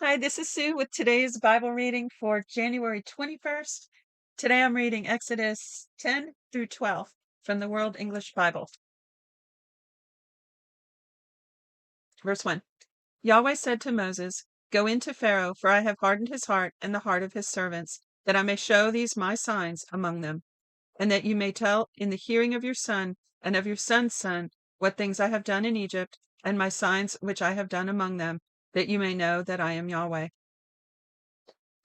Hi, this is Sue with today's Bible reading for January 21st. Today I'm reading Exodus 10 through 12 from the World English Bible. Verse 1. Yahweh said to Moses, "Go into Pharaoh, for I have hardened his heart and the heart of his servants, that I may show these my signs among them, and that you may tell in the hearing of your son and of your son's son what things I have done in Egypt, and my signs which I have done among them, that you may know that I am Yahweh."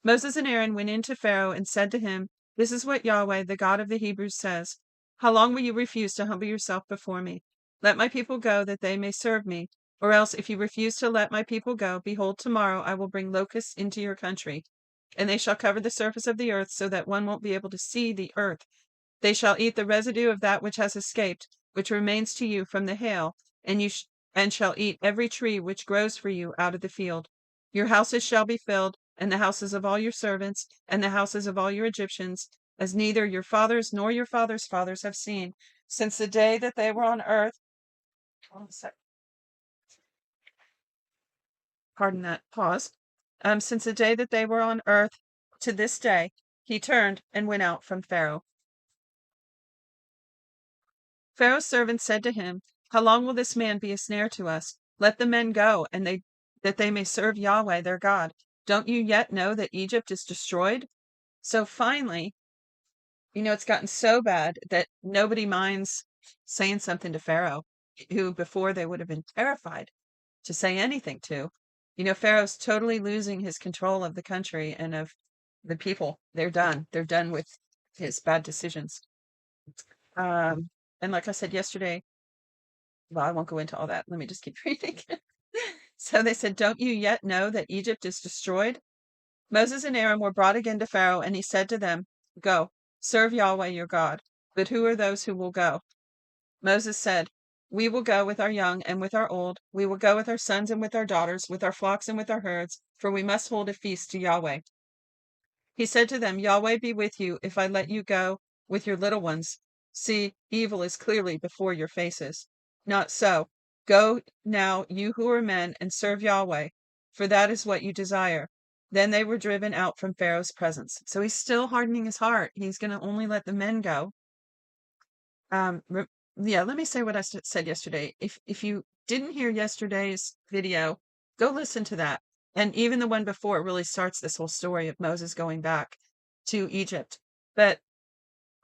Moses and Aaron went in to Pharaoh and said to him, "This is what Yahweh, the God of the Hebrews, says. How long will you refuse to humble yourself before me? Let my people go, that they may serve me. Or else, if you refuse to let my people go, behold, tomorrow I will bring locusts into your country, and they shall cover the surface of the earth, so that one won't be able to see the earth. They shall eat the residue of that which has escaped, which remains to you from the hail, and and shall eat every tree which grows for you out of the field. Your houses shall be filled, and the houses of all your servants, and the houses of all your Egyptians, as neither your fathers nor your fathers' fathers have seen, since the day that they were on earth." Hold on a sec. Pardon that pause. Since the day that they were on earth to this day, he turned and went out from Pharaoh. Pharaoh's servants said to him, "How long will this man be a snare to us? Let the men go, that they may serve Yahweh their God. Don't you yet know that Egypt is destroyed?" So finally, it's gotten so bad that nobody minds saying something to Pharaoh, who before they would have been terrified to say anything to. Pharaoh's totally losing his control of the country and of the people. They're done. They're done with his bad decisions. And like I said yesterday, well, I won't go into all that. Let me just keep reading. So they said, "Don't you yet know that Egypt is destroyed?" Moses and Aaron were brought again to Pharaoh, and he said to them, "Go, serve Yahweh your God." But who are those who will go? Moses said, "We will go with our young and with our old. We will go with our sons and with our daughters, with our flocks and with our herds, for we must hold a feast to Yahweh." He said to them, "Yahweh be with you if I let you go with your little ones. See, evil is clearly before your faces. Not so. Go now, you who are men, and serve Yahweh, for that is what you desire." Then they were driven out from Pharaoh's presence. So he's still hardening his heart. He's going to only let the men go. Um, re- yeah, let me say what I said yesterday. If you didn't hear yesterday's video, go listen to that. And even the one before really starts this whole story of Moses going back to Egypt. But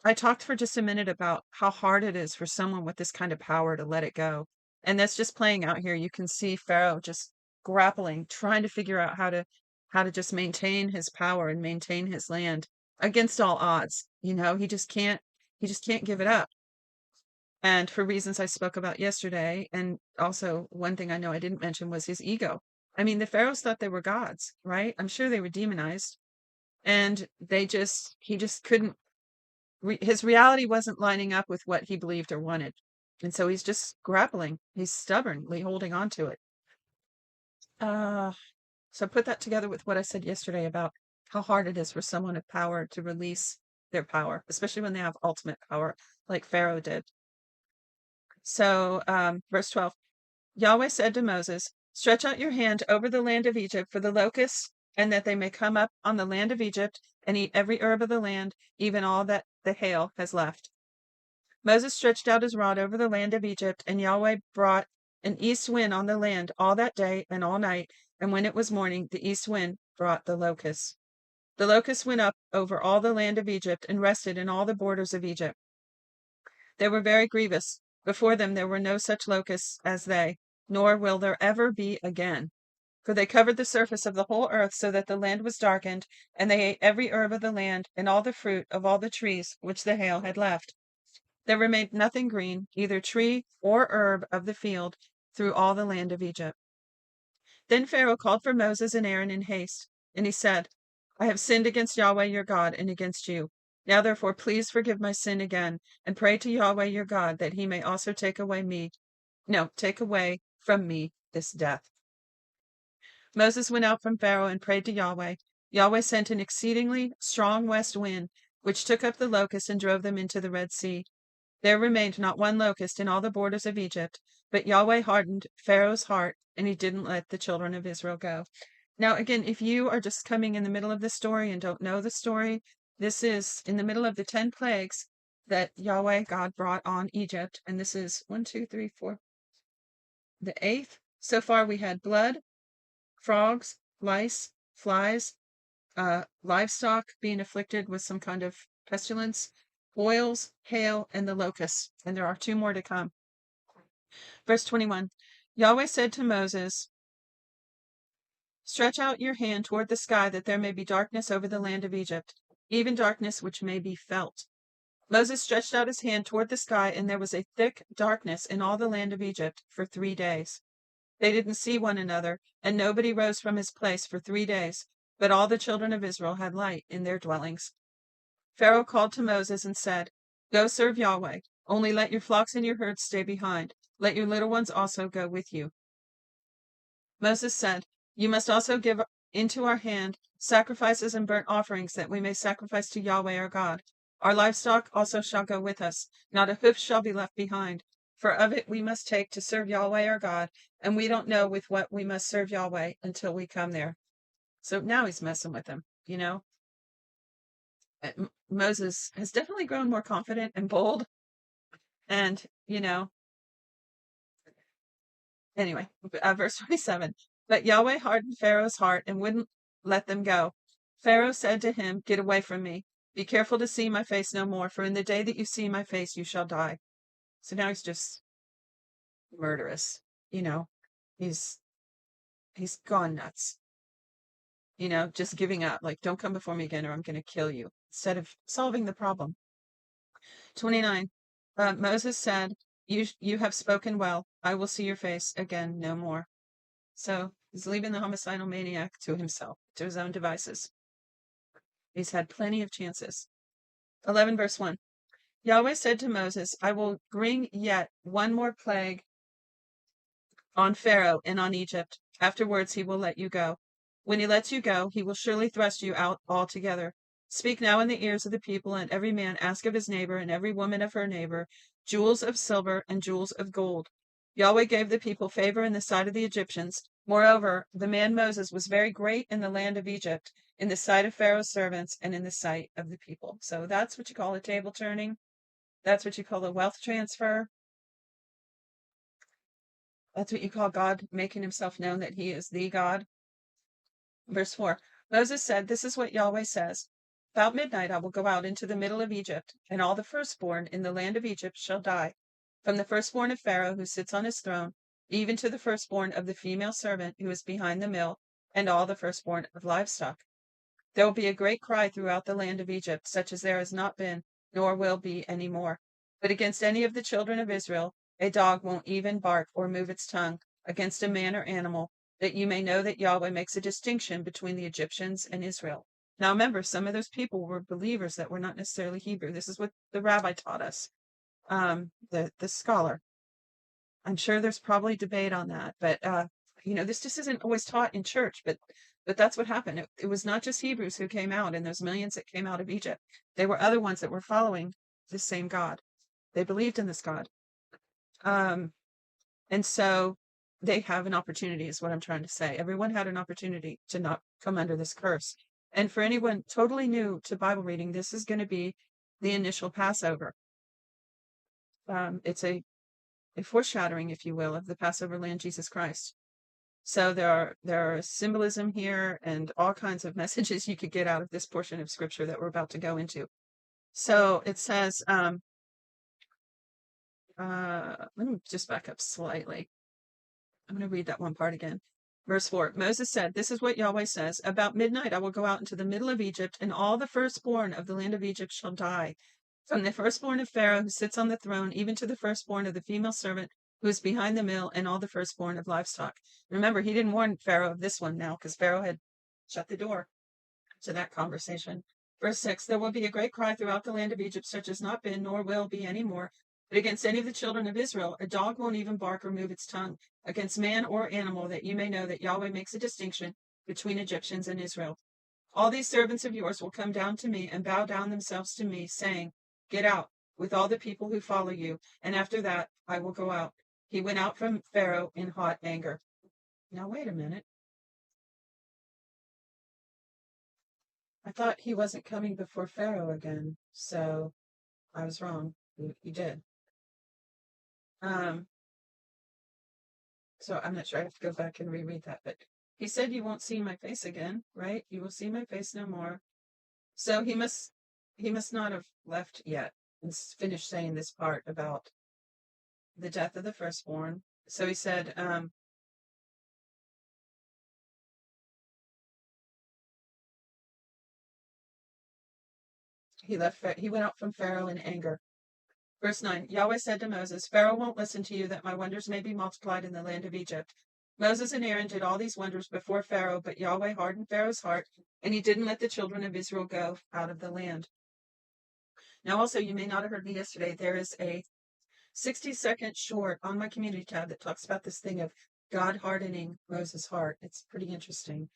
I talked for just a minute about how hard it is for someone with this kind of power to let it go. And that's just playing out here. You can see Pharaoh just grappling, trying to figure out how to just maintain his power and maintain his land against all odds. He just can't give it up. And for reasons I spoke about yesterday, and also one thing I know I didn't mention was his ego. I mean, the pharaohs thought they were gods, right? I'm sure they were demonized, and he just couldn't. His reality wasn't lining up with what he believed or wanted, and so he's just grappling. He's stubbornly holding on to it. Uh, so put that together with what I said yesterday about how hard it is for someone of power to release their power, especially when they have ultimate power, like Pharaoh did. So, verse 12. Yahweh said to Moses, "Stretch out your hand over the land of Egypt for the locusts, and that they may come up on the land of Egypt and eat every herb of the land, even all that the hail has left." Moses stretched out his rod over the land of Egypt, and Yahweh brought an east wind on the land all that day and all night, and when it was morning, the east wind brought the locusts. The locusts went up over all the land of Egypt and rested in all the borders of Egypt. They were very grievous. Before them there were no such locusts as they, nor will there ever be again. For they covered the surface of the whole earth so that the land was darkened, and they ate every herb of the land and all the fruit of all the trees which the hail had left. There remained nothing green, either tree or herb of the field, through all the land of Egypt. Then Pharaoh called for Moses and Aaron in haste, and he said, "I have sinned against Yahweh your God and against you. Now therefore please forgive my sin again, and pray to Yahweh your God that he may also take away from me this death." Moses went out from Pharaoh and prayed to Yahweh. Yahweh sent an exceedingly strong west wind, which took up the locusts and drove them into the Red Sea. There remained not one locust in all the borders of Egypt, but Yahweh hardened Pharaoh's heart, and he didn't let the children of Israel go. Now, again, if you are just coming in the middle of the story and don't know the story, this is in the middle of the 10 plagues that Yahweh God brought on Egypt. And this is 1, 2, 3, 4, the 8th. So far, we had blood, frogs, lice, flies, livestock being afflicted with some kind of pestilence, boils, hail, and the locusts. And there are 2 more to come. Verse 21, Yahweh said to Moses, stretch out your hand toward the sky that there may be darkness over the land of Egypt, even darkness which may be felt. Moses stretched out his hand toward the sky, and there was a thick darkness in all the land of Egypt for 3 days. They didn't see one another, and nobody rose from his place for 3 days, but all the children of Israel had light in their dwellings. Pharaoh called to Moses and said, go serve Yahweh. Only let your flocks and your herds stay behind. Let your little ones also go with you. Moses said, you must also give into our hand sacrifices and burnt offerings, that we may sacrifice to Yahweh our God. Our livestock also shall go with us. Not a hoof shall be left behind. For of it we must take to serve Yahweh our God, and we don't know with what we must serve Yahweh until we come there. So now he's messing with them, you know. Moses has definitely grown more confident and bold. And, you know, anyway, verse 27. But Yahweh hardened Pharaoh's heart and wouldn't let them go. Pharaoh said to him, get away from me. Be careful to see my face no more, for in the day that you see my face, you shall die. So now he's just murderous. You know, he's gone nuts. You know, just giving up. Like, don't come before me again or I'm going to kill you, instead of solving the problem. 29. Moses said, you have spoken well. I will see your face again no more. So he's leaving the homicidal maniac to himself, to his own devices. He's had plenty of chances. 11 verse 1. Yahweh said to Moses, I will bring yet one more plague on Pharaoh and on Egypt. Afterwards he will let you go. When he lets you go, he will surely thrust you out altogether. Speak now in the ears of the people, and every man ask of his neighbor, and every woman of her neighbor, jewels of silver and jewels of gold. Yahweh gave the people favor in the sight of the Egyptians. Moreover, the man Moses was very great in the land of Egypt, in the sight of Pharaoh's servants, and in the sight of the people. So that's what you call a table turning. That's what you call a wealth transfer. That's what you call God making himself known that he is the God. Verse 4. Moses said, this is what Yahweh says. About midnight I will go out into the middle of Egypt, and all the firstborn in the land of Egypt shall die, from the firstborn of Pharaoh who sits on his throne, even to the firstborn of the female servant who is behind the mill, and all the firstborn of livestock. There will be a great cry throughout the land of Egypt, such as there has not been, nor will be any more. But against any of the children of Israel, a dog won't even bark or move its tongue against a man or animal, that you may know that Yahweh makes a distinction between the Egyptians and Israel. Now remember, some of those people were believers that were not necessarily Hebrew. This is what the rabbi taught us, the scholar. I'm sure there's probably debate on that, but you know, this just isn't always taught in church, but that's what happened. It was not just Hebrews who came out, and those millions that came out of Egypt. There were other ones that were following this same God. They believed in this God. And so they have an opportunity, is what I'm trying to say. Everyone had an opportunity to not come under this curse. And for anyone totally new to Bible reading, this is going to be the initial Passover. It's a foreshadowing, if you will, of the Passover Lamb, Jesus Christ. So there are symbolism here and all kinds of messages you could get out of this portion of scripture that we're about to go into. So it says, let me just back up slightly. I'm going to read that one part again. Verse 4, Moses said, this is what Yahweh says, about midnight I will go out into the middle of Egypt, and all the firstborn of the land of Egypt shall die. From the firstborn of Pharaoh who sits on the throne, even to the firstborn of the female servant who is behind the mill, and all the firstborn of livestock. Remember, he didn't warn Pharaoh of this one now, because Pharaoh had shut the door to that conversation. Verse 6, there will be a great cry throughout the land of Egypt, such as not been, nor will be any more. But against any of the children of Israel, a dog won't even bark or move its tongue against man or animal, that you may know that Yahweh makes a distinction between Egyptians and Israel. All these servants of yours will come down to me and bow down themselves to me, saying, get out with all the people who follow you, and after that I will go out. He went out from Pharaoh in hot anger. Now, wait a minute. thought he wasn't coming before Pharaoh again, so I was wrong. He did. Um, so I'm not sure. I have to go back and reread that. But he said, "You won't see my face again, right? You will see my face no more." So he must not have left yet and finished saying this part about the death of the firstborn. So he said, he went out from Pharaoh in anger. Verse 9, Yahweh said to Moses, Pharaoh won't listen to you that my wonders may be multiplied in the land of Egypt. Moses and Aaron did all these wonders before Pharaoh, but Yahweh hardened Pharaoh's heart, and he didn't let the children of Israel go out of the land. Now also, you may not have heard me yesterday, there is a 60-second short on my community tab that talks about this thing of God hardening Moses' heart. It's pretty interesting.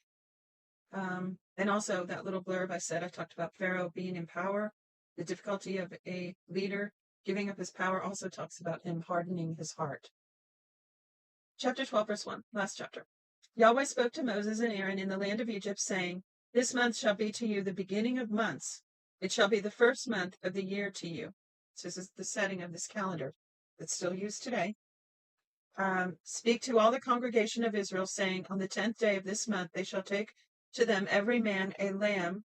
And also that little blurb I said, I talked about Pharaoh being in power. The difficulty of a leader giving up his power also talks about him hardening his heart. Chapter 12, verse 1, last chapter. Yahweh spoke to Moses and Aaron in the land of Egypt, saying, This month shall be to you the beginning of months. It shall be the first month of the year to you. So this is the setting of this calendar that's still used today. Speak to all the congregation of Israel, saying, On the 10th day of this month they shall take to them every man a lamb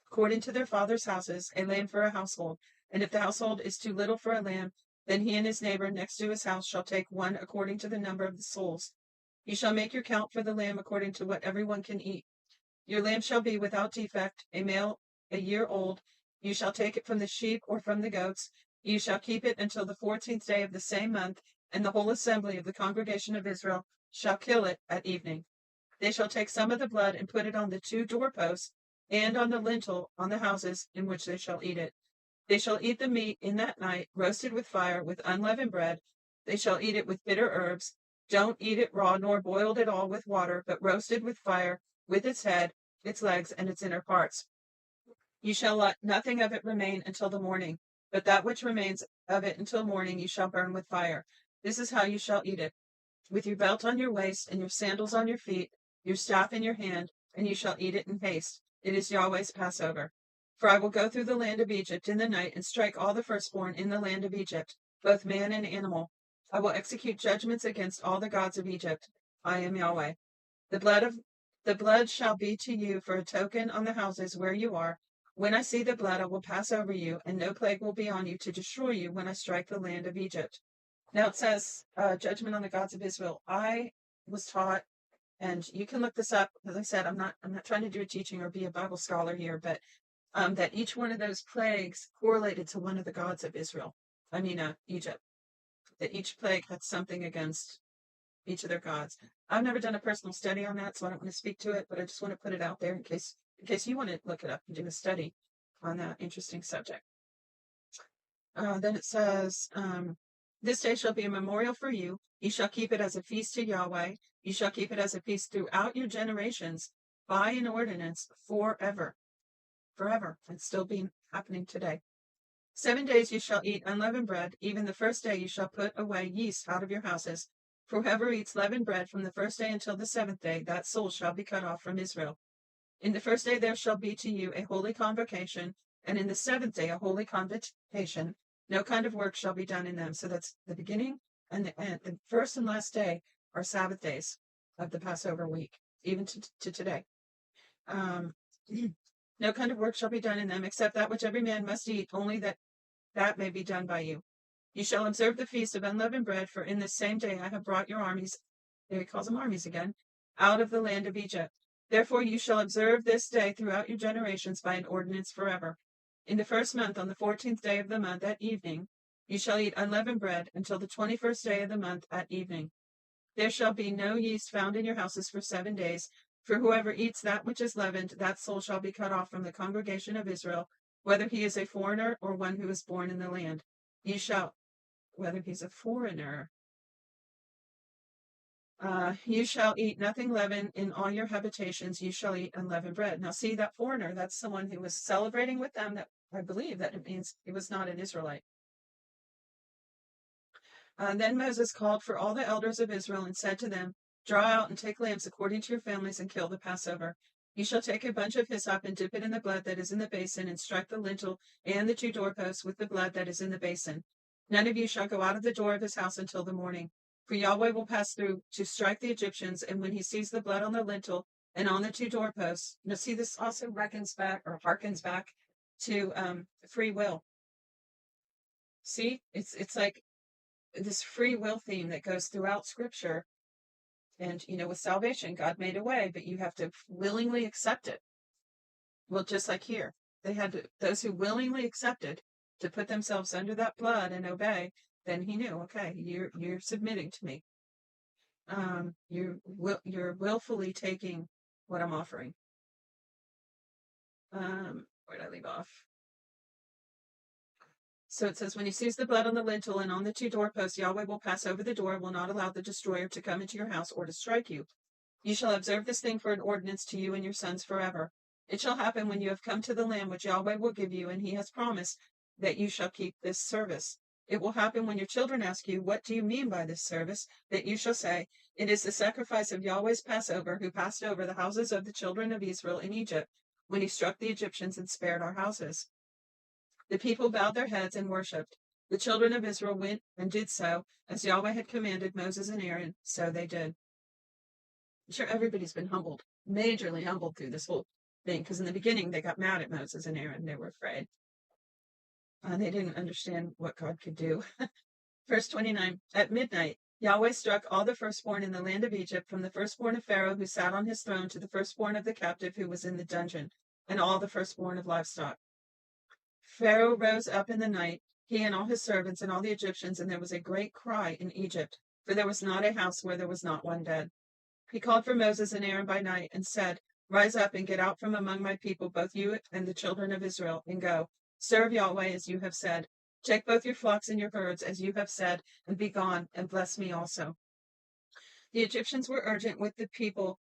according to their father's houses, a lamb for a household. And if the household is too little for a lamb, then he and his neighbor next to his house shall take one according to the number of the souls. You shall make your count for the lamb according to what everyone can eat. Your lamb shall be without defect, a male, a year old. You shall take it from the sheep or from the goats. You shall keep it until the 14th day of the same month, and the whole assembly of the congregation of Israel shall kill it at evening. They shall take some of the blood and put it on the 2 doorposts and on the lintel on the houses in which they shall eat it. They shall eat the meat in that night, roasted with fire, with unleavened bread. They shall eat it with bitter herbs. Don't eat it raw, nor boiled at all with water, but roasted with fire, with its head, its legs, and its inner parts. You shall let nothing of it remain until the morning, but that which remains of it until morning you shall burn with fire. This is how you shall eat it: with your belt on your waist, and your sandals on your feet, your staff in your hand, and you shall eat it in haste. It is Yahweh's Passover. For I will go through the land of Egypt in the night, and strike all the firstborn in the land of Egypt, both man and animal. I will execute judgments against all the gods of Egypt. I am Yahweh. The blood shall be to you for a token on the houses where you are. When I see the blood, I will pass over you, and no plague will be on you to destroy you when I strike the land of Egypt. Now it says, judgment on the gods of Israel. I was taught, and you can look this up. As I said, I'm not trying to do a teaching or be a Bible scholar here, but that each one of those plagues correlated to one of the gods of Israel. Egypt. That each plague had something against each of their gods. I've never done a personal study on that, so I don't want to speak to it, but I just want to put it out there in case you want to look it up and do a study on that interesting subject. Then it says, this day shall be a memorial for you. You shall keep it as a feast to Yahweh. You shall keep it as a feast throughout your generations by an ordinance forever. Forever. It's still being happening today. 7 days you shall eat unleavened bread. Even the first day you shall put away yeast out of your houses. For whoever eats leavened bread from the first day until the 7th day, that soul shall be cut off from Israel. In the first day there shall be to you a holy convocation, and in the 7th day a holy convocation. No kind of work shall be done in them. So that's the beginning and the end. The first and last day are Sabbath days of the Passover week, even to today. No kind of work shall be done in them, except that which every man must eat, only that may be done by you. You shall observe the feast of unleavened bread, for in this same day I have brought your armies, there he calls them armies again, out of the land of Egypt. Therefore you shall observe this day throughout your generations by an ordinance forever. In the first month, on the 14th day of the month at evening, you shall eat unleavened bread until the 21st day of the month at evening. There shall be no yeast found in your houses for 7 days, for whoever eats that which is leavened, that soul shall be cut off from the congregation of Israel, whether he is a foreigner or one who is born in the land. You shall, whether he's a foreigner, you shall eat nothing leavened in all your habitations. You shall eat unleavened bread. Now, see that foreigner, that's someone who was celebrating with them. That I believe that it means he was not an Israelite. Then Moses called for all the elders of Israel and said to them, Draw out and take lambs according to your families and kill the Passover. You shall take a bunch of hyssop and dip it in the blood that is in the basin, and strike the lintel and the two doorposts with the blood that is in the basin. None of you shall go out of the door of his house until the morning. For Yahweh will pass through to strike the Egyptians, and when he sees the blood on the lintel and on the two doorposts, now see, this also harkens back to free will. See, it's like this free will theme that goes throughout Scripture. And, with salvation, God made a way, but you have to willingly accept it. Well, just like here, those who willingly accepted to put themselves under that blood and obey, then he knew, okay, you're submitting to me. You're willfully taking what I'm offering. Where did I leave off? So it says, when he sees the blood on the lintel and on the two doorposts, Yahweh will pass over the door, will not allow the destroyer to come into your house or to strike you. You shall observe this thing for an ordinance to you and your sons forever. It shall happen when you have come to the land which Yahweh will give you, and he has promised that you shall keep this service. It will happen when your children ask you, what do you mean by this service? That you shall say, it is the sacrifice of Yahweh's Passover, who passed over the houses of the children of Israel in Egypt, when he struck the Egyptians and spared our houses. The people bowed their heads and worshipped. The children of Israel went and did so, as Yahweh had commanded Moses and Aaron, so they did. I'm sure everybody's been humbled, majorly humbled through this whole thing, because in the beginning they got mad at Moses and Aaron. They were afraid. They didn't understand what God could do. Verse 29, at midnight, Yahweh struck all the firstborn in the land of Egypt, from the firstborn of Pharaoh who sat on his throne to the firstborn of the captive who was in the dungeon, and all the firstborn of livestock. Pharaoh rose up in the night, he and all his servants and all the Egyptians, and there was a great cry in Egypt, for there was not a house where there was not one dead. He called for Moses and Aaron by night and said, rise up and get out from among my people, both you and the children of Israel, and go. Serve Yahweh as you have said. Take both your flocks and your herds as you have said, and be gone, and bless me also. The Egyptians were urgent with the people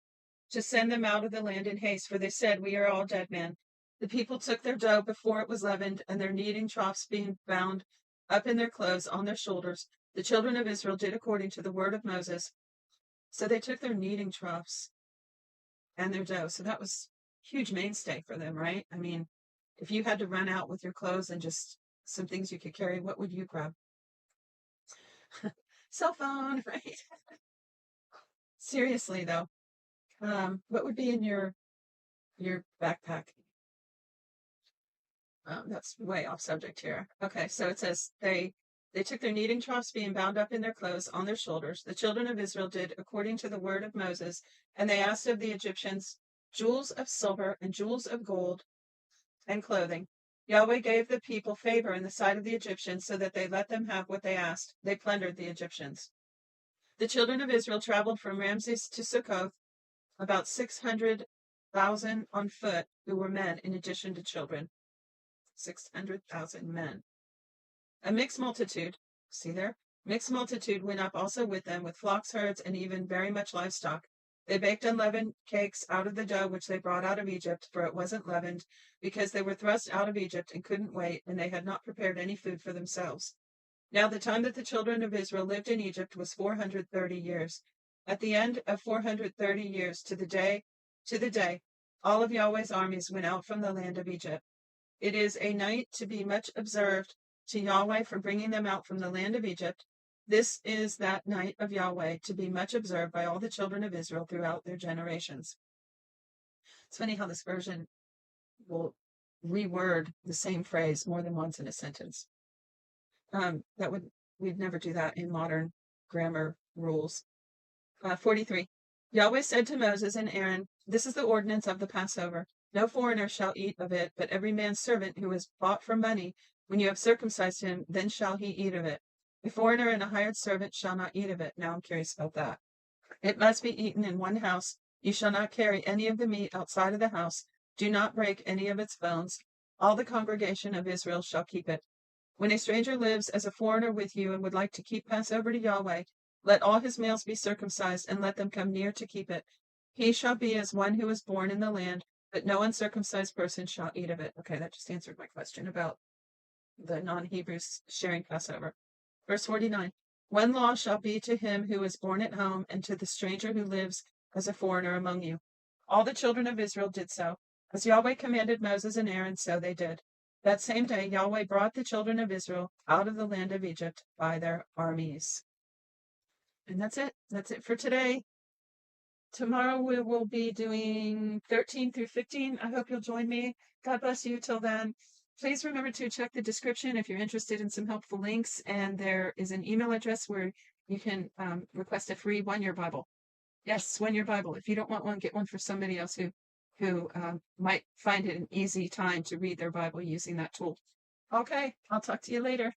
to send them out of the land in haste, for they said, we are all dead men. The people took their dough before it was leavened, and their kneading troughs being bound up in their clothes on their shoulders. The children of Israel did according to the word of Moses. So they took their kneading troughs and their dough. So that was a huge mainstay for them, right? I mean, if you had to run out with your clothes and just some things you could carry, what would you grab? Cell phone, right? Seriously, though, what would be in your backpack? That's way off subject here. Okay, so it says they took their kneading troughs being bound up in their clothes on their shoulders. The children of Israel did according to the word of Moses, and they asked of the Egyptians jewels of silver and jewels of gold and clothing. Yahweh gave the people favor in the sight of the Egyptians, so that they let them have what they asked. They plundered the Egyptians. The children of Israel traveled from Ramses to Succoth, about 600,000 on foot, who were men in addition to children. 600,000 men. A mixed multitude, see there? Mixed multitude went up also with them, with flocks, herds, and even very much livestock. They baked unleavened cakes out of the dough which they brought out of Egypt, for it wasn't leavened, because they were thrust out of Egypt and couldn't wait, and they had not prepared any food for themselves. Now the time that the children of Israel lived in Egypt was 430 years. At the end of 430 years, to the day, all of Yahweh's armies went out from the land of Egypt. It is a night to be much observed to Yahweh for bringing them out from the land of Egypt. This is that night of Yahweh to be much observed by all the children of Israel throughout their generations. It's funny how this version will reword the same phrase more than once in a sentence. We'd never do that in modern grammar rules. 43. Yahweh said to Moses and Aaron, this is the ordinance of the Passover. No foreigner shall eat of it, but every man's servant who is bought for money, when you have circumcised him, then shall he eat of it. A foreigner and a hired servant shall not eat of it. Now I'm curious about that. It must be eaten in one house. You shall not carry any of the meat outside of the house. Do not break any of its bones. All the congregation of Israel shall keep it. When a stranger lives as a foreigner with you and would like to keep Passover to Yahweh, let all his males be circumcised, and let them come near to keep it. He shall be as one who is born in the land, but no uncircumcised person shall eat of it. Okay, that just answered my question about the non-Hebrews sharing Passover. Verse 49, one law shall be to him who is born at home and to the stranger who lives as a foreigner among you. All the children of Israel did so. As Yahweh commanded Moses and Aaron, so they did. That same day, Yahweh brought the children of Israel out of the land of Egypt by their armies. And that's it. That's it for today. Tomorrow we will be doing 13 through 15. I hope you'll join me. God bless you till then. Please remember to check the description if you're interested in some helpful links. And there is an email address where you can request a free 1-year Bible. Yes, 1-year Bible. If you don't want one, get one for somebody else who might find it an easy time to read their Bible using that tool. Okay, I'll talk to you later.